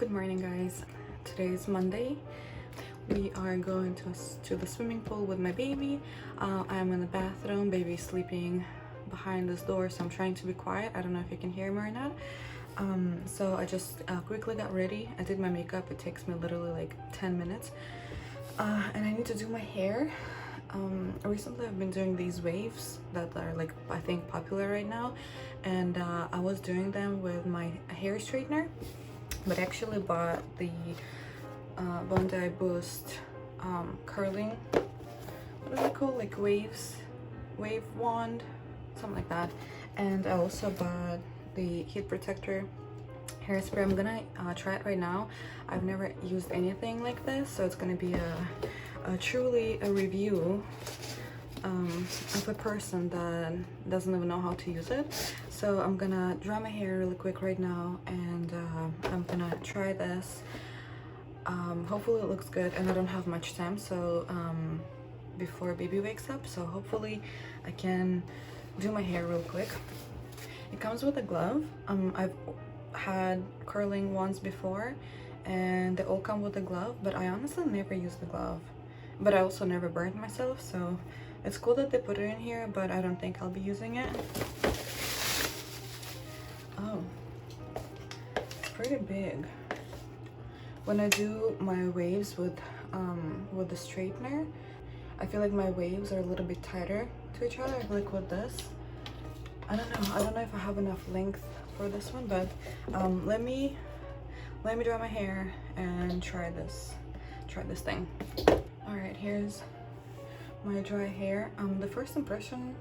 Good morning, guys. Today is Monday. We are going to the swimming pool with my baby. I am in the bathroom. Baby's sleeping behind this door, so I'm trying to be quiet. I don't know if you can hear me or not. So I just quickly got ready. I did my makeup. It takes me literally like 10 minutes. And I need to do my hair. Recently I've been doing these waves that are like, I think, popular right now, and I was doing them with my hair straightener, but I actually bought the Bondi Boost curling, what is it called, like wave wand, something like that. And I also bought the heat protector hairspray. I'm gonna try it right now. I've never used anything like this, so it's gonna be truly a review of a person that doesn't even know how to use it. So I'm gonna dry my hair really quick right now, and I'm gonna try this. Hopefully it looks good, and I don't have much time, so before baby wakes up, so hopefully I can do my hair real quick. It comes with a glove. I've had curling ones before and they all come with a glove, but I honestly never use the glove. But I also never burned myself, so it's cool that they put it in here, but I don't think I'll be using it. Oh, it's pretty big. When I do my waves with the straightener, I feel like my waves are a little bit tighter to each other. Like with this, I don't know if I have enough length for this one, but let me dry my hair and try this thing. All right, here's my dry hair. The first impression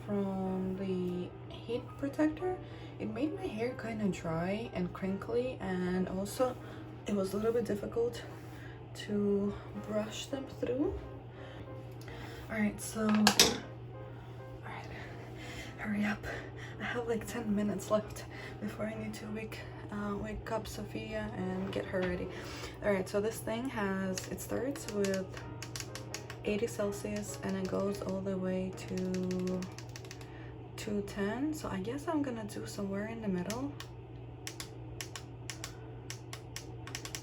from the heat protector, it made my hair kind of dry and crinkly, and also it was a little bit difficult to brush them through. All right, so hurry up. I have like 10 minutes left before I need to wake up Sophia and get her ready. All right, so this thing it starts with 80 Celsius and it goes all the way to 210. So I guess I'm gonna do somewhere in the middle.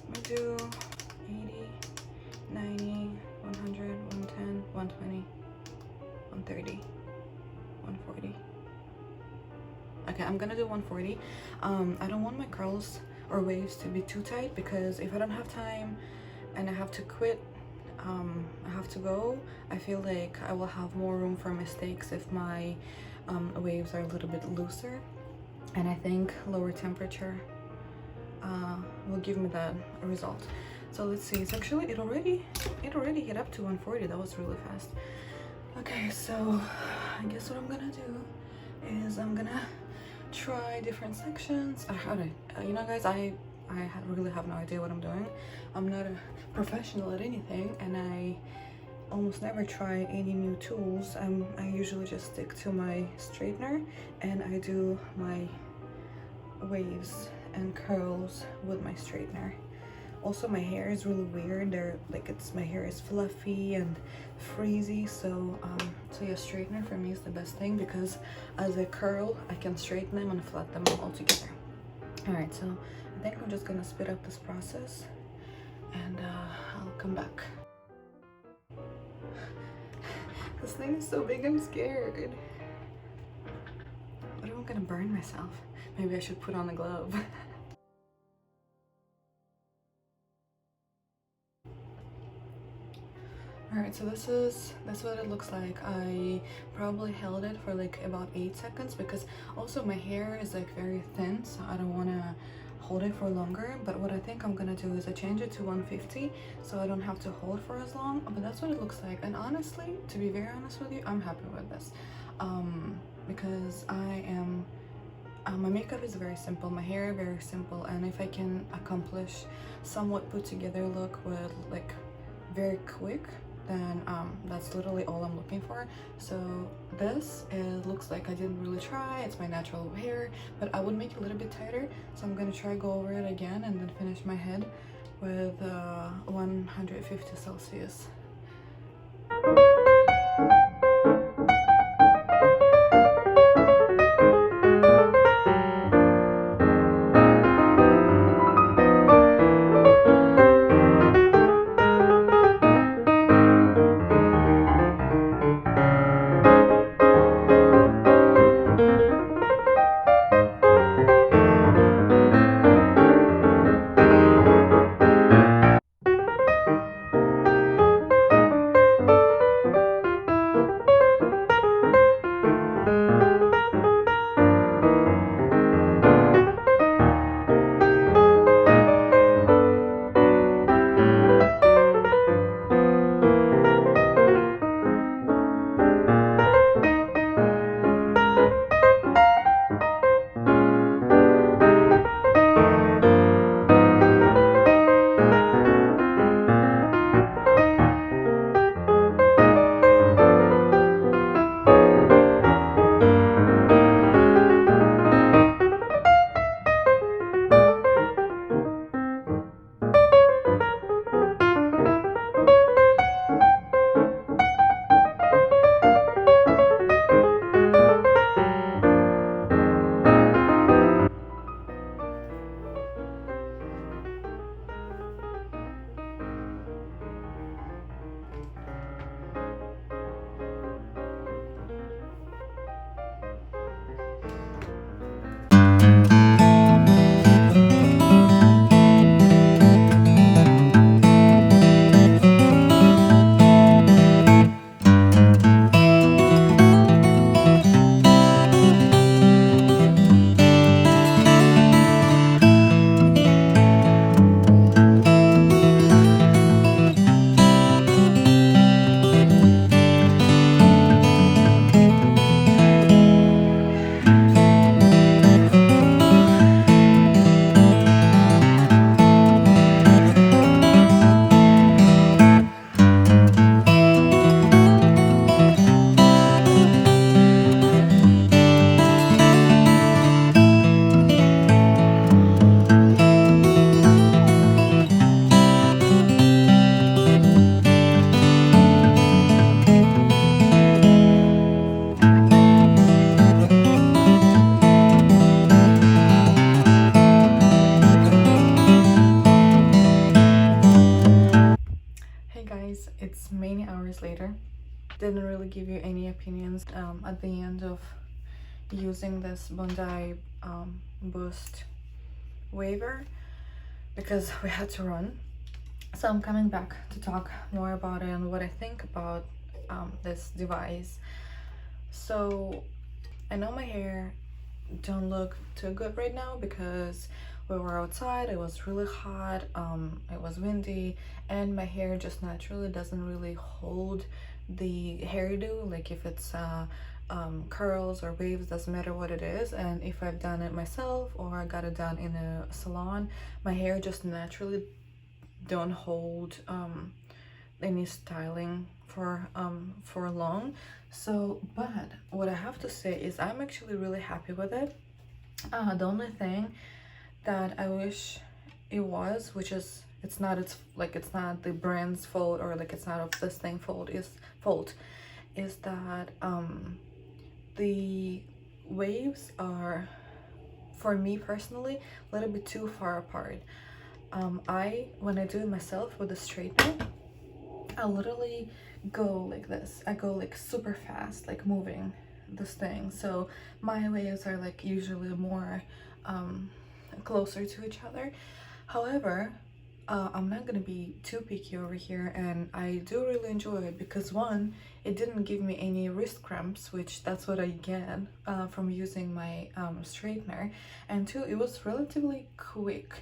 I'm gonna do 80, 90, 100, 110, 120, 130, 140. Okay, I'm gonna do 140. I don't want my curls or waves to be too tight, because if I don't have time and I have to quit, I have to go, I feel like I will have more room for mistakes if my waves are a little bit looser. And I think lower temperature will give me that result. So let's see. It's actually, it already hit up to 140. That was really fast. Okay, so I guess what I'm gonna do is I'm gonna try different sections. You know, guys, I really have no idea what I'm doing. I'm not a professional at anything, and I almost never try any new tools. I usually just stick to my straightener, and I do my waves and curls with my straightener. Also, my hair is really weird. My hair is fluffy and frizzy, so yeah, straightener for me is the best thing, because as I curl, I can straighten them and flat them all together. All right, so I think I'm just gonna speed up this process, and I'll come back. This thing is so big, I'm scared. What if I'm gonna burn myself? Maybe I should put on a glove. Alright, so that's what it looks like. I probably held it for like about 8 seconds, because also my hair is like very thin, so I don't want to hold it for longer. But what I think I'm gonna do is I change it to 150, so I don't have to hold for as long. But that's what it looks like, and honestly, to be very honest with you, I'm happy with this, because my makeup is very simple, my hair very simple, and if I can accomplish somewhat put together look with like very quick, then that's literally all I'm looking for. So this looks like I didn't really try. It's my natural hair, but I would make it a little bit tighter, so I'm gonna go over it again and then finish my head with 150 Celsius. didn't really give you any opinions at the end of using this Bondi Boost waiver because we had to run. So I'm coming back to talk more about it and what I think about this device. So I know my hair don't look too good right now because we were outside, it was really hot, it was windy, and my hair just naturally doesn't really hold the hairdo, like if it's curls or waves, doesn't matter what it is. And if I've done it myself or I got it done in a salon, my hair just naturally don't hold any styling for long. So, but what I have to say is I'm actually really happy with it. The only thing that I wish it was, which is it's not the brand's fault, or like it's not of this thing fault, is that the waves are, for me personally, a little bit too far apart. When I do it myself with a straightener, I literally go like this. I go like super fast, like moving this thing. So my waves are like usually more closer to each other. However, I'm not gonna be too picky over here, and I do really enjoy it because one, it didn't give me any wrist cramps, which that's what I get from using my straightener, and two, it was relatively quick.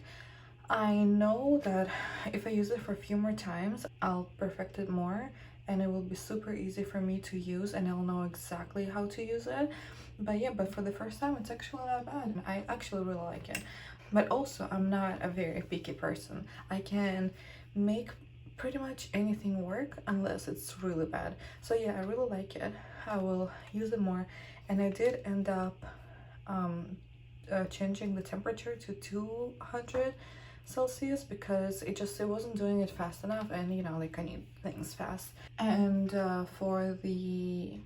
I know that if I use it for a few more times, I'll perfect it more and it will be super easy for me to use and I'll know exactly how to use it. But yeah, but for the first time, it's actually not bad. I actually really like it. But also, I'm not a very picky person. I can make pretty much anything work unless it's really bad. So yeah, I really like it. I will use it more. And I did end up changing the temperature to 200 Celsius because it wasn't doing it fast enough, and you know, like I need things fast. And for the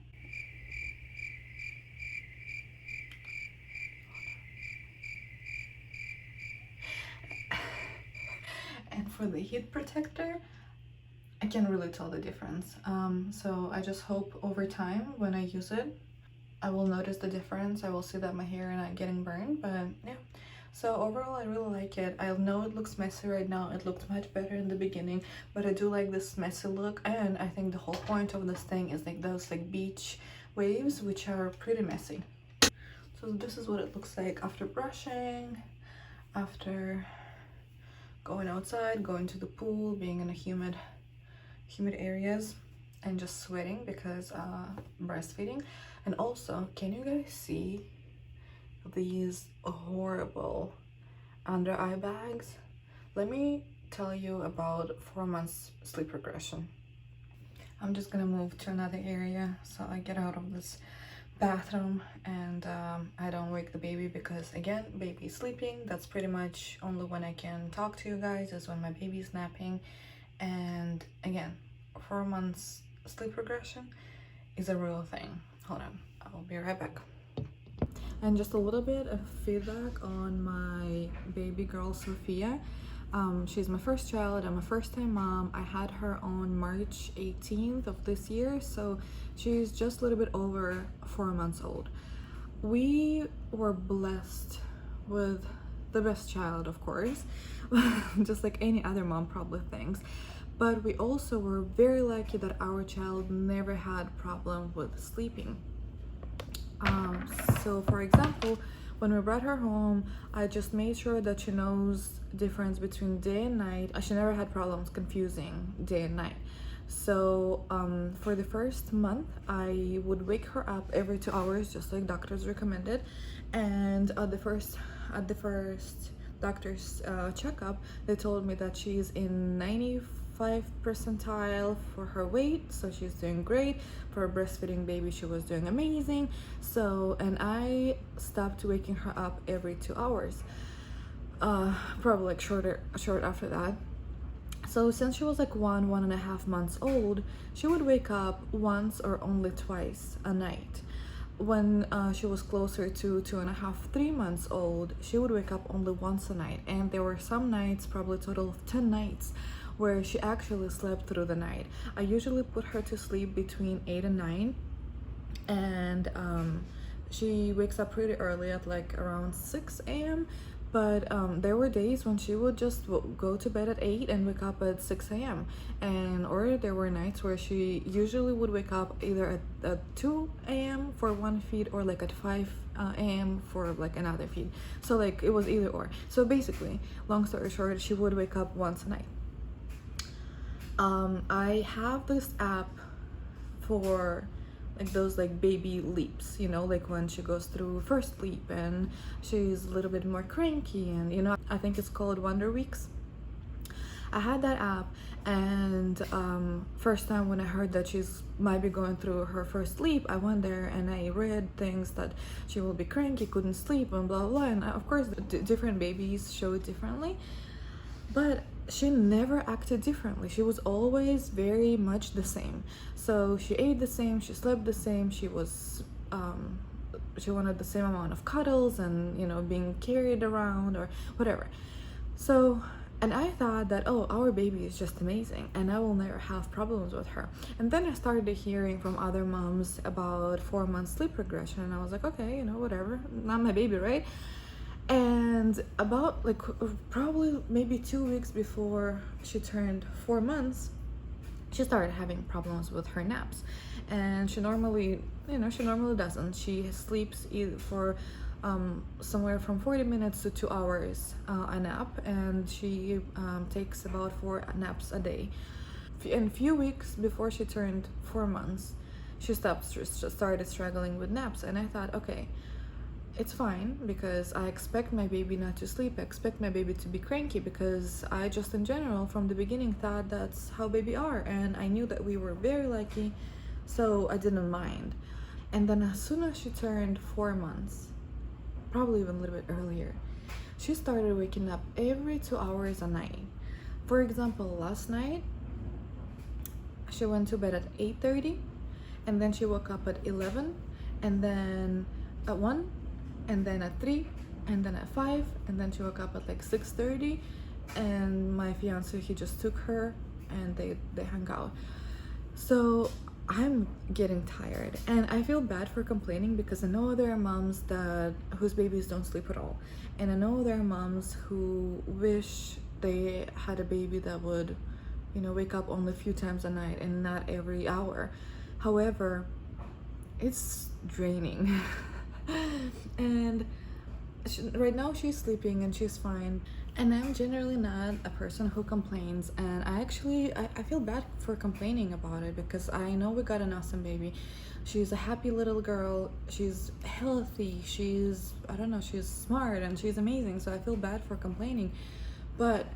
heat protector, I can't really tell the difference. So I just hope over time when I use it, I will notice the difference. I will see that my hair is not getting burned. But yeah, so overall I really like it. I know it looks messy right now. It looked much better in the beginning, but I do like this messy look. And I think the whole point of this thing is like those like beach waves, which are pretty messy. So this is what it looks like after brushing, after going outside, going to the pool, being in a humid areas, and just sweating because breastfeeding. And also, can you guys see these horrible under eye bags? Let me tell you about 4 months sleep regression. I'm just gonna move to another area so I get out of this bathroom and I don't wake the baby, because again, baby's sleeping. That's pretty much only when I can talk to you guys, is when my baby's napping. And again, 4 months sleep regression is a real thing. Hold on, I'll be right back. And just a little bit of feedback on my baby girl Sophia. She's my first child. I'm a first-time mom. I had her on March 18th of this year, so she's just a little bit over 4 months old. We were blessed with the best child, of course, just like any other mom probably thinks. But we also were very lucky that our child never had problem with sleeping. So for example, when we brought her home, I just made sure that she knows difference between day and night. She never had problems confusing day and night. So for the first month, I would wake her up every 2 hours, just like doctors recommended. And at the first doctor's checkup, they told me that she's in 95th percentile for her weight, so she's doing great. For a breastfeeding baby, she was doing amazing. So, and I stopped waking her up every 2 hours, probably like short after that. So since she was like 1.5 months old, she would wake up once or only twice a night. When she was closer to 2.5, 3 months old, she would wake up only once a night. And there were some nights, probably a total of 10 nights, where she actually slept through the night. I usually put her to sleep between 8 and 9, and she wakes up pretty early at like around 6 a.m. But there were days when she would just go to bed at 8 and wake up at 6 a.m. Or there were nights where she usually would wake up either at 2 a.m. for one feed, or like at 5 a.m. for like another feed. So like it was either or. So basically, long story short, she would wake up once a night. I have this app for like those like baby leaps, you know, like when she goes through first sleep and she's a little bit more cranky, and you know, I think it's called Wonder Weeks. I had that app, and first time when I heard that she's might be going through her first sleep, I went there and I read things that she will be cranky, couldn't sleep, and blah blah. And of course, different babies show it differently, but she never acted differently. She was always very much the same. So she ate the same, she slept the same, she was she wanted the same amount of cuddles and, you know, being carried around or whatever. So, and I thought that, oh, our baby is just amazing and I will never have problems with her. And then I started hearing from other moms about 4-month sleep regression, and I was like, okay, you know, whatever, not my baby, right? And about like probably maybe 2 weeks before she turned 4 months, she started having problems with her naps. And she normally, you know, she normally doesn't. She sleeps either for somewhere from 40 minutes to 2 hours a nap, and she takes about 4 naps a day. In a few weeks before she turned 4 months, she started struggling with naps, and I thought, okay, it's fine, because I expect my baby not to sleep. I expect my baby to be cranky, because I just in general from the beginning thought that's how baby are, and I knew that we were very lucky, so I didn't mind. And then as soon as she turned 4 months, probably even a little bit earlier, she started waking up every 2 hours a night. For example, last night she went to bed at 8:30, and then she woke up at 11, and then at 1, and then at 3, and then at 5, and then she woke up at like 6:30, and my fiance, he just took her and they hung out. So I'm getting tired, and I feel bad for complaining, because I know there are moms whose babies don't sleep at all, and I know there are moms who wish they had a baby that would, you know, wake up only a few times a night and not every hour. However, it's draining. And right now she's sleeping and she's fine, and I'm generally not a person who complains, and I feel bad for complaining about it, because I know we got an awesome baby. She's a happy little girl, she's healthy, she's, I don't know, she's smart, and she's amazing, so I feel bad for complaining. But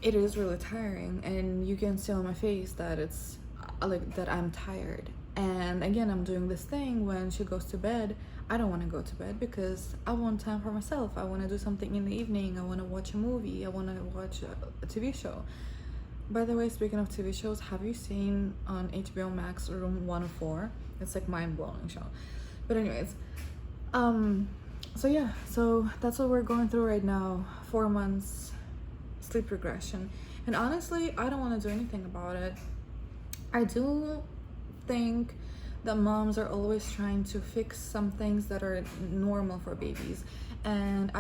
it is really tiring, and you can see on my face that it's like that I'm tired. And again, I'm doing this thing when she goes to bed. I don't want to go to bed because I want time for myself. I want to do something in the evening. I want to watch a movie. I want to watch a TV show. By the way, speaking of TV shows, have you seen on HBO Max Room 104? It's like mind-blowing show. But anyways, so yeah, so that's what we're going through right now. 4 months sleep regression. And honestly, I don't want to do anything about it. I do think that moms are always trying to fix some things that are normal for babies, and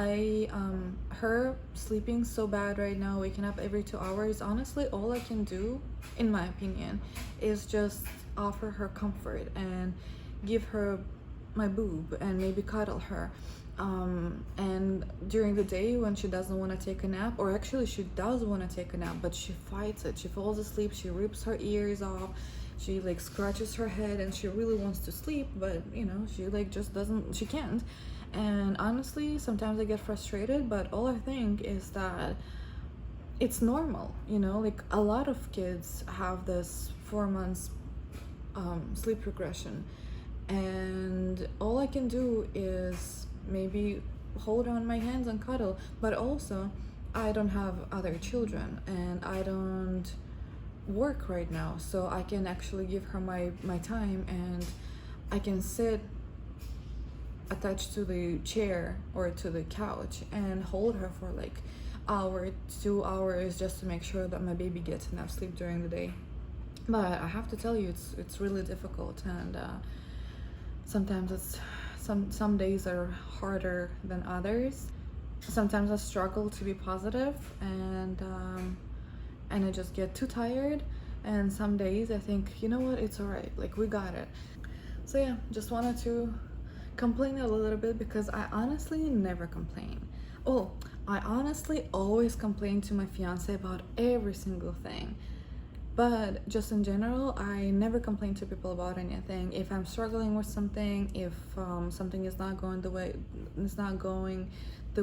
her sleeping so bad right now, waking up every 2 hours, honestly all I can do, in my opinion, is just offer her comfort and give her my boob and maybe cuddle her, and during the day when she doesn't want to take a nap, or actually she does want to take a nap but she fights it, she falls asleep, she rips her ears off, she like scratches her head, and she really wants to sleep, but you know, she like just doesn't, she can't. And honestly, sometimes I get frustrated, but all I think is that it's normal, you know, like a lot of kids have this 4 months sleep regression, and all I can do is maybe hold on my hands and cuddle. But also, I don't have other children, and I don't work right now, so I can actually give her my time, and I can sit attached to the chair or to the couch and hold her for like hour, 2 hours just to make sure that my baby gets enough sleep during the day. But I have to tell you, it's really difficult, and sometimes it's some days are harder than others. Sometimes I struggle to be positive, and I just get too tired. And some days I think, you know what, it's all right, like we got it. So yeah, just wanted to complain a little bit because I honestly never complain. Oh, I honestly always complain to my fiance about every single thing. But just in general, I never complain to people about anything. If I'm struggling with something, if something is not going the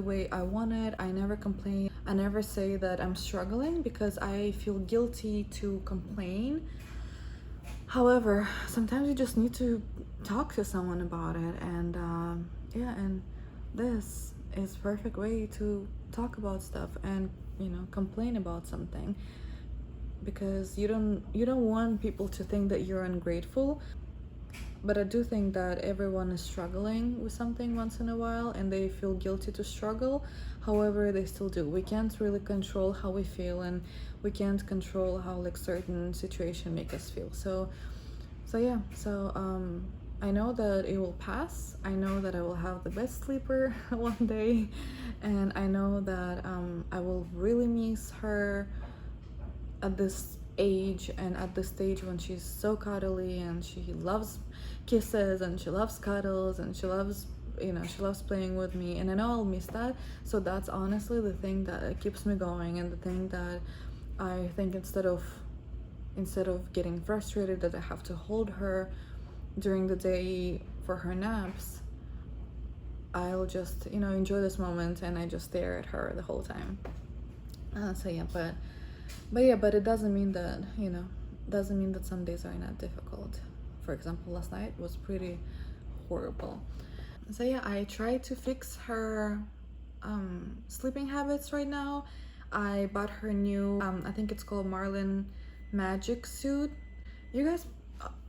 way I want it, I never complain. I never say that I'm struggling because I feel guilty to complain. However, sometimes you just need to talk to someone about it, and and this is perfect way to talk about stuff and complain about something, because you don't want people to think that you're ungrateful. But I do think that everyone is struggling with something once in a while, and they feel guilty to struggle. However, they still do. We can't really control how we feel, and we can't control how like certain situation make us feel. So I know that it will pass. I know that I will have the best sleeper one day, and I know that I will really miss her at this age and at this stage when she's so cuddly and she loves kisses and she loves cuddles and she loves playing with me, and I know I'll miss that. So that's honestly the thing that keeps me going, and the thing that I think instead of getting frustrated that I have to hold her during the day for her naps, I'll just enjoy this moment and I just stare at her the whole time. But it doesn't mean that some days are not difficult. For example, last night was pretty horrible. So yeah, I try to fix her sleeping habits right now. I bought her new I think it's called Marlin magic suit. You guys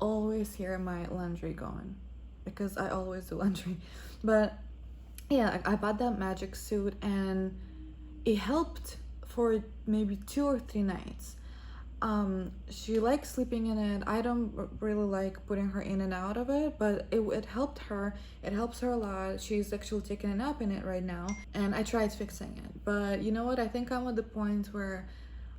always hear my laundry going because I always do laundry. But yeah, I bought that magic suit and it helped for maybe 2 or 3 nights. She likes sleeping in it. I don't really like putting her in and out of it, but it helped her. It helps her a lot. She's actually taking a nap in it right now, and I tried fixing it. But you know what? I think I'm at the point where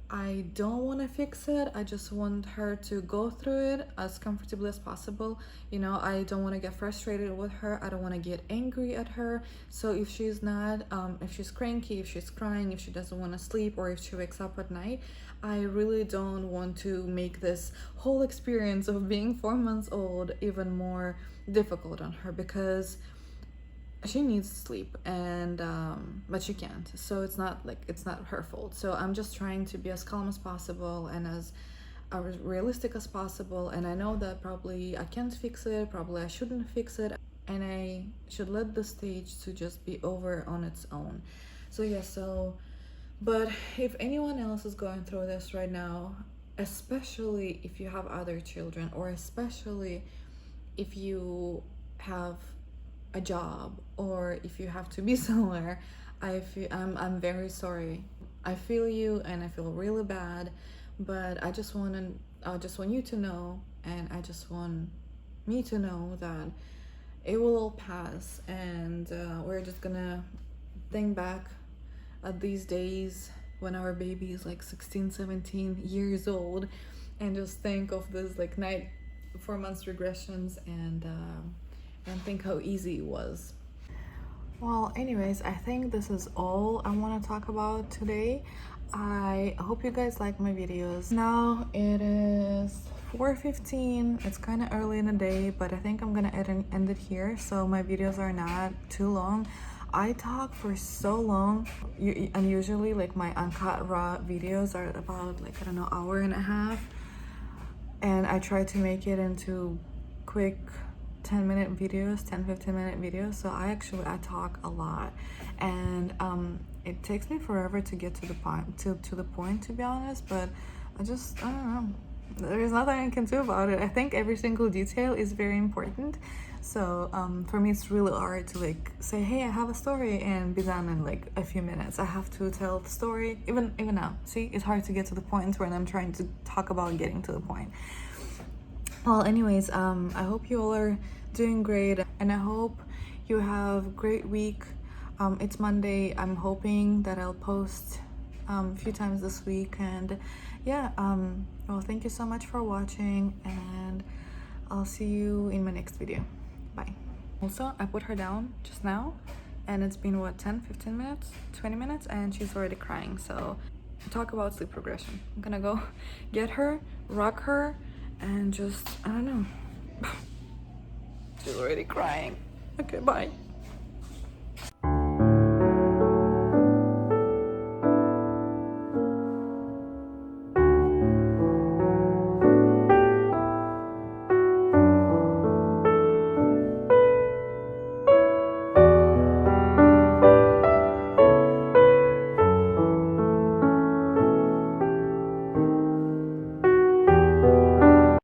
I don't want to fix it. I just want her to go through it as comfortably as possible. I don't want to get frustrated with her. I don't want to get angry at her. So if she's not, if she's cranky, if she's crying, if she doesn't want to sleep, or if she wakes up at night, I really don't want to make this whole experience of being 4 months old even more difficult on her, because she needs sleep, and but she can't. So it's not her fault. So I'm just trying to be as calm as possible and as realistic as possible. And I know that probably I can't fix it, probably I shouldn't fix it, and I should let the stage to just be over on its own. But if anyone else is going through this right now, especially if you have other children, or especially if you have a job, or if you have to be somewhere, I'm very sorry. I feel you, and I feel really bad, but I just want you to know, and I just want me to know that it will all pass, and we're just gonna think back at these days when our baby is like 16, 17 years old, and just think of this like 4 months regressions, and think how easy it was. Well, anyways, I think this is all I want to talk about today. I hope you guys like my videos. Now it is 4:15. It's kind of early in the day, but I think I'm gonna end it here so my videos are not too long. I talk for so long, and usually like my uncut raw videos are about like, I don't know, hour and a half, and I try to make it into quick 10-minute videos, 10-15-minute videos. So I talk a lot, and it takes me forever to get to the point, to be honest. But I don't know, there's nothing I can do about it. I think every single detail is very important. So for me, it's really hard to like say, hey, I have a story and be done in like a few minutes. I have to tell the story. Even now, see, it's hard to get to the point when I'm trying to talk about getting to the point. Well, anyways, I hope you all are doing great, and I hope you have a great week. It's Monday. I'm hoping that I'll post a few times this week, and yeah, well, thank you so much for watching, and I'll see you in my next video. Bye. Also, I put her down just now, and it's been what, 10-15 minutes, 20 minutes, and she's already crying. So talk about sleep regression. I'm gonna go get her, rock her, and just, I don't know. She's already crying. Okay, bye.